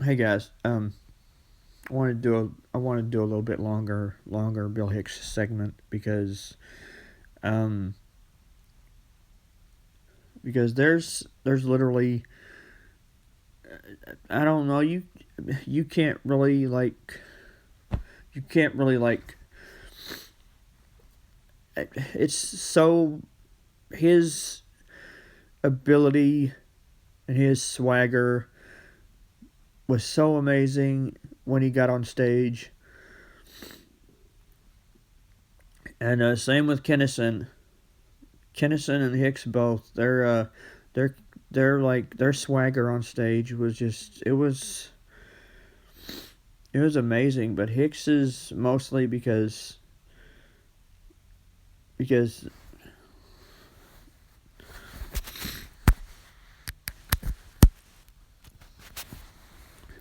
Hey guys, I want to do a little bit longer Bill Hicks segment um, because there's literally I don't know you can't really you can't really like it's so his ability and his swagger was so amazing when he got on stage, and same with Kennison and Hicks both. Their their swagger on stage was just it was amazing. But Hicks is mostly because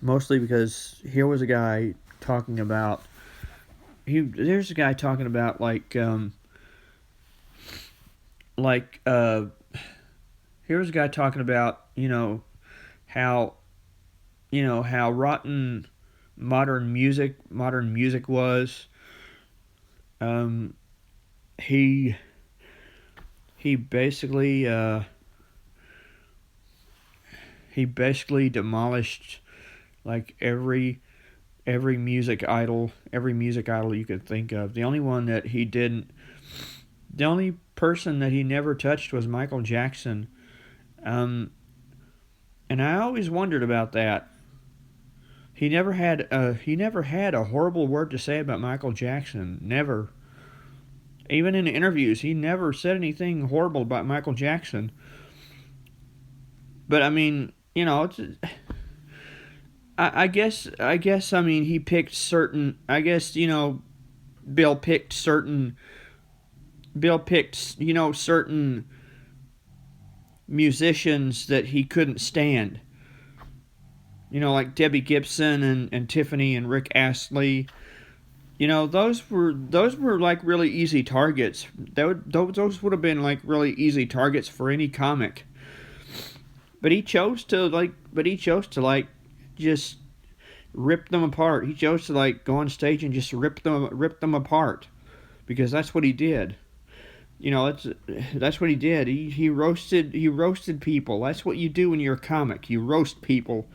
mostly because here was a guy talking about there's a guy talking about like here was a guy talking about how how rotten modern music was. Um, he he basically he basically demolished like every music idol you could think of. The only person that he never touched was Michael Jackson. Um, and I always wondered about that. He never had a horrible word to say about Michael Jackson. Never. Even in interviews, he never said anything horrible about Michael Jackson. But I mean, I guess I mean he picked certain. I guess Bill picked certain. Bill picked certain musicians that he couldn't stand. Like Debbie Gibson and Tiffany and Rick Astley. Those were like really easy targets. Those would have been like really easy targets for any comic. But he chose to like just rip them apart. He chose to like go on stage and just rip them apart because that's what he did. That's what he did. He roasted people. That's what you do when you're a comic. You roast people.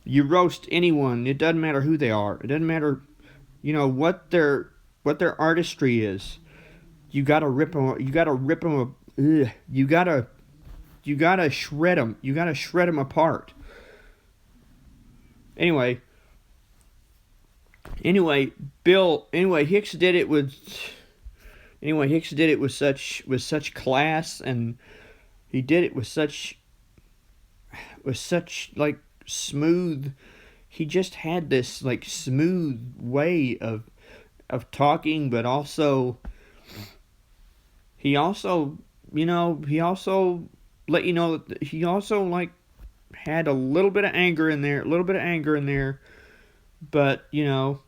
You roast anyone. It doesn't matter who they are. It doesn't matter what their artistry is. You gotta rip them. You gotta rip them. Ugh, you gotta shred them. You gotta shred them apart. Anyway, anyway, Bill. Anyway, Hicks did it with such class, and he did it with such like smooth. He just had this like smooth way of talking, but also he also let you know that he also like had a little bit of anger in there, but it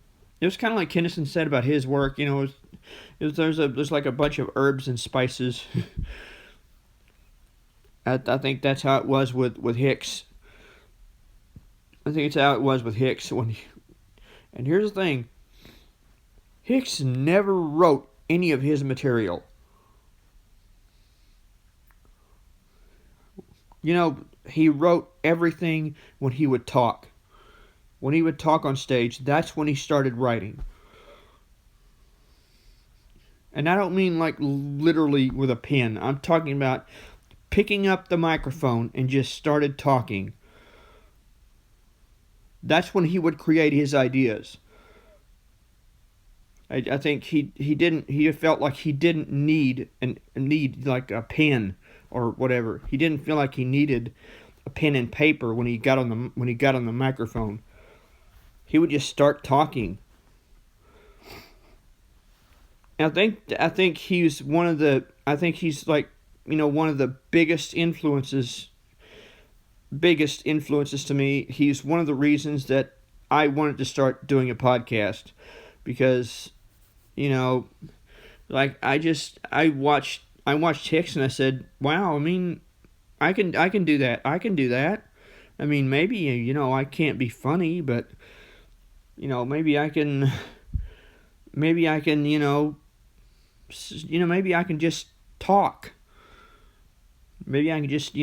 was kind of like Kinnison said about his work. There's like a bunch of herbs and spices. I think that's how it was with Hicks. I think it's how it was with Hicks and here's the thing. Hicks never wrote any of his material. He wrote everything when he would talk. When he would talk on stage, that's when he started writing. And I don't mean like literally with a pen. I'm talking about picking up the microphone and just started talking. That's when he would create his ideas. I think he felt like he didn't need like a pen or whatever. He didn't feel like he needed a pen and paper when he got on the microphone. He would just start talking. And I think he's one of the I think he's like one of the biggest influences to me. He's one of the reasons that I wanted to start doing a podcast because like I watched Hicks and I said, "Wow, I mean, I can do that. I can do that." I mean, maybe, I can't be funny, but, maybe I can, maybe I can just talk. Maybe I can just,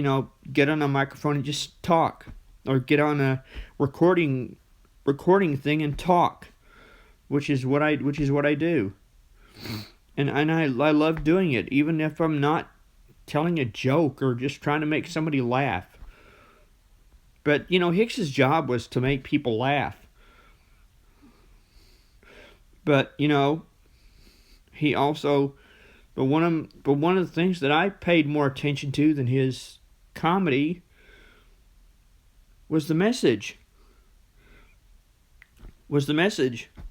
get on a microphone and just talk, or get on a recording thing and talk, which is what I do. And I love doing it, even if I'm not telling a joke or just trying to make somebody laugh. But, Hicks's job was to make people laugh. But, he also, but one of the things that I paid more attention to than his comedy was the message.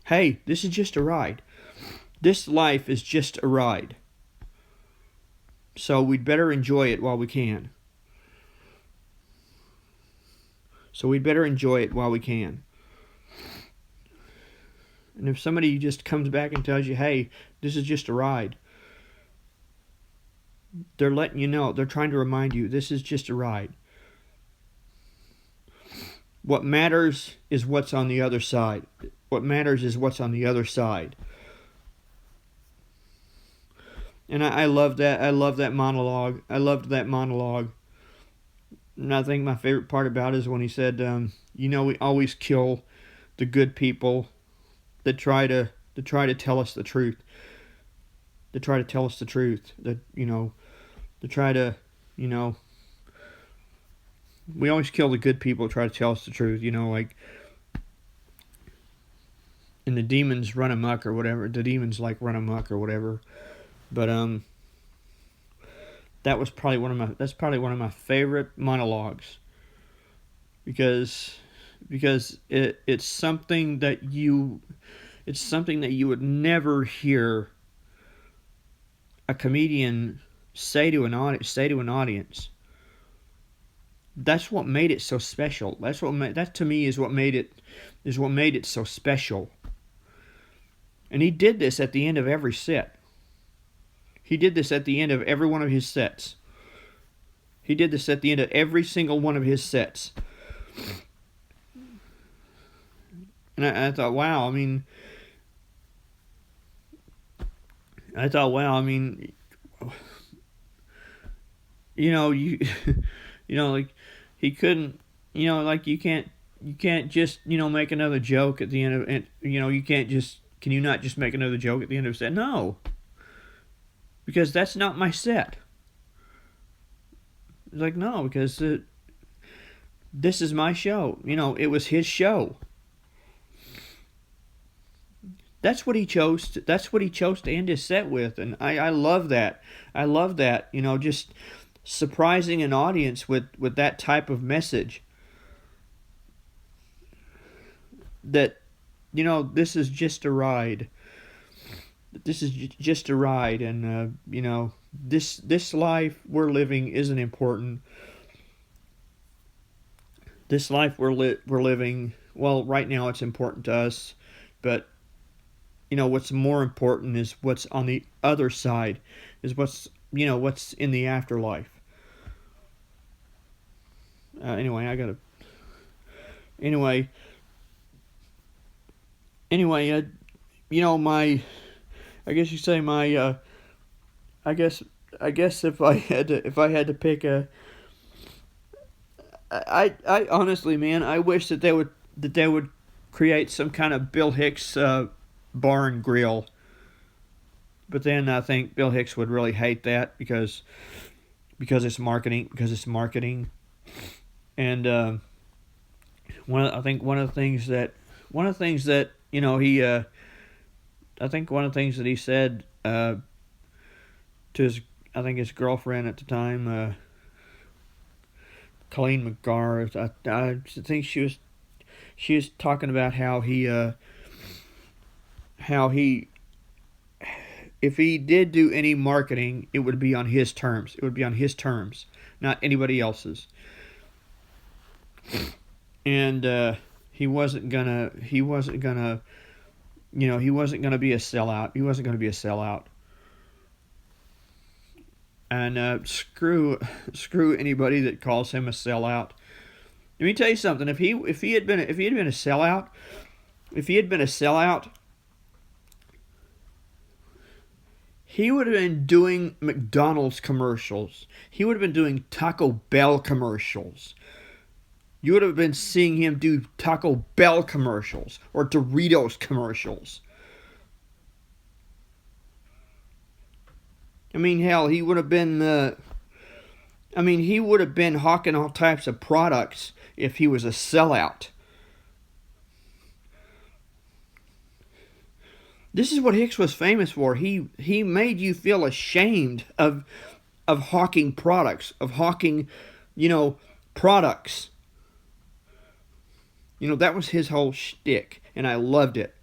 Hey, this is just a ride. This life is just a ride. So we'd better enjoy it while we can. And if somebody just comes back and tells you, hey, this is just a ride, they're letting you know, they're trying to remind you, this is just a ride. What matters is what's on the other side. And I love that. I love that monologue. And I think my favorite part about it is when he said, we always kill the good people that try to tell us the truth. That try to tell us the truth. We always kill the good people that try to tell us the truth. And the demons run amok or whatever. The demons run amok or whatever. But that's probably one of my favorite monologues, because it's something that you would never hear a comedian say to an audience. That's what made it so special. That to me is what made it so special. And he did this at the end of every set. He did this at the end of every one of his sets. He did this at the end of every single one of his sets. And I thought, wow, he couldn't, you can't just, make another joke at the end of it. Can you not just make another joke at the end of a set? No. Because that's not my set. No, because this is my show. It was his show. That's what he chose to end his set with, and I love that. Just surprising an audience with that type of message. That, this is just a ride. This is just a ride, and this life we're living isn't important. This life we're living, well, right now it's important to us, but what's more important is what's on the other side, is what's in the afterlife. Anyway, I guess you say I guess if I had to pick I honestly, man, I wish that they would create some kind of Bill Hicks bar and grill. But then I think Bill Hicks would really hate that because it's marketing. And one of the things that he said to his girlfriend at the time, Colleen McGarr, I think she was talking about how he if he did do any marketing, it would be on his terms. Not anybody else's. And he wasn't gonna be a sellout. And screw anybody that calls him a sellout. Let me tell you something. If he had been a sellout, if he had been a sellout, he would have been doing McDonald's commercials. He would have been doing Taco Bell commercials. You would have been seeing him do Taco Bell commercials or Doritos commercials. I mean, hell, he would have been. He would have been hawking all types of products if he was a sellout. This is what Hicks was famous for. He made you feel ashamed of hawking products, of hawking, products. That was his whole shtick, and I loved it.